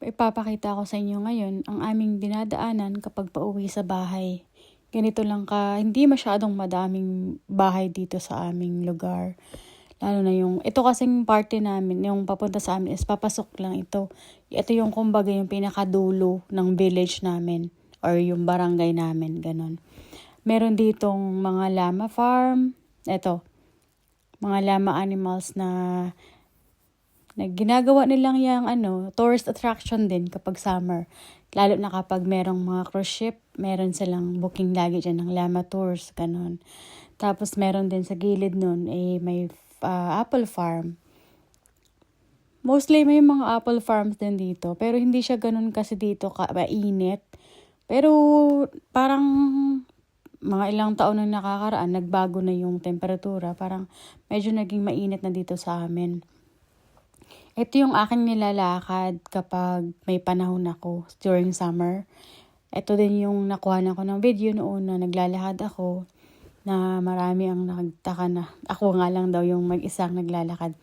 ipapakita ko sa inyo ngayon ang aming dinadaanan kapag pauwi sa bahay. Ganito lang hindi masyadong madaming bahay dito sa aming lugar. Lalo na ito kasing party namin, yung papunta sa amin is papasok lang ito. Ito yung kumbaga yung pinakadulo ng village namin or yung barangay namin, ganon. Meron ditong mga llama farm, mga llama animals na ginagawa nilang tourist attraction din kapag summer. Lalo na kapag merong mga cruise ship, meron silang booking lagi dyan ng llama tours, ganon. Tapos meron din sa gilid nun, may apple farm. Mostly may mga apple farms din dito, pero hindi siya ganon kasi dito mainit. Pero parang mga ilang taon na nakakaraan, nagbago na yung temperatura. Parang medyo naging mainit na dito sa amin. Ito yung aking nilalakad kapag may panahon ako during summer. Ito din yung nakuha ko ng video noon na naglalakad ako na marami ang nagtaka na ako nga lang daw yung mag-isang naglalakad.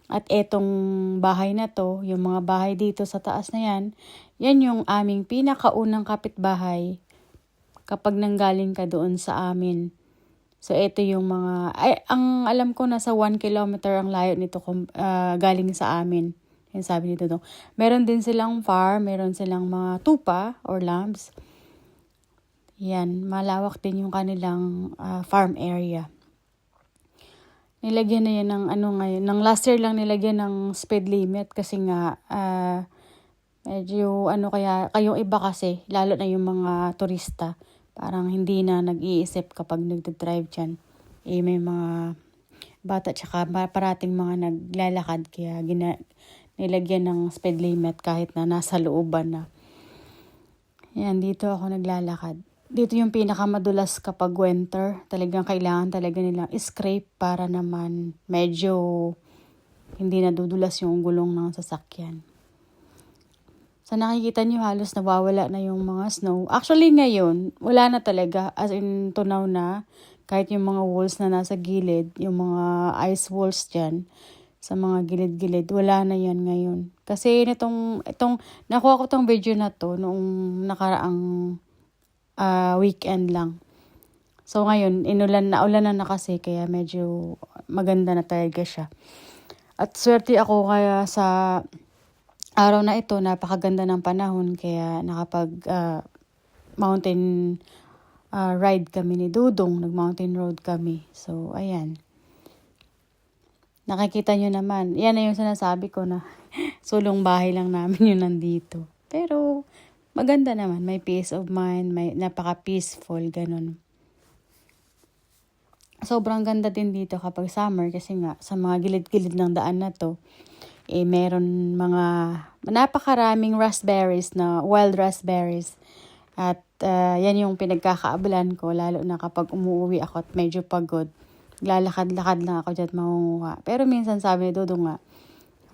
At etong bahay na to, yung mga bahay dito sa taas na yan yung aming pinakaunang kapitbahay kapag nanggaling ka doon sa amin. So, ito yung ang alam ko nasa 1 kilometer ang layo nito galing sa amin. Yan sabi nito doon. Meron din silang farm, meron silang mga tupa or lambs. Yan, malawak din yung kanilang farm area. Nilagyan na yan ng last year lang nilagyan ng speed limit kasi nga medyo kayong iba kasi, lalo na yung mga turista. Parang hindi na nag-iisip kapag nagdadrive dyan. May mga bata tsaka parating mga naglalakad kaya nilagyan ng speed limit kahit na nasa looban na. Yan, dito ako naglalakad. Dito yung pinakamadulas kapag winter. Talagang kailangan talaga nilang scrape para naman medyo hindi nadudulas yung gulong ng sasakyan. So nakikita nyo halos nawawala na yung mga snow. Actually ngayon, wala na talaga. As in tunaw na. Kahit yung mga walls na nasa gilid, yung mga ice walls dyan, sa mga gilid-gilid, wala na yan ngayon. Kasi nakuha ko tong video na to noong nakaraang weekend lang. So ngayon, ulan na kasi kaya medyo maganda na talaga siya. At swerte ako kaya sa araw na ito, napakaganda ng panahon kaya nakapag mountain ride kami ni Dudong, nag-mountain road kami. So, ayan. Nakikita nyo naman, yan na yung sinasabi ko na sulong bahay lang namin yun nandito. Pero, maganda naman, may peace of mind, may napaka-peaceful, ganun. Sobrang ganda din dito kapag summer kasi nga sa mga gilid-gilid ng daan na to, meron mga napakaraming raspberries wild raspberries. At yan yung pinagkakaabalan ko, lalo na kapag umuwi ako at medyo pagod. Lalakad-lakad lang ako dyan mangunguha. Pero minsan sabi ni Dudong nga,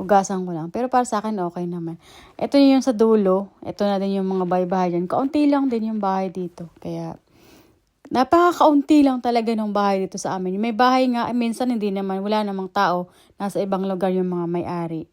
hugasan ko lang. Pero para sa akin, okay naman. Ito yung sa dulo. Ito na din yung mga bahay-bahay dyan. Kaunti lang din yung bahay dito. Kaya, napakakaunti lang talaga ng bahay dito sa amin. May bahay nga, minsan hindi naman, wala namang tao. Nasa ibang lugar yung mga may-ari.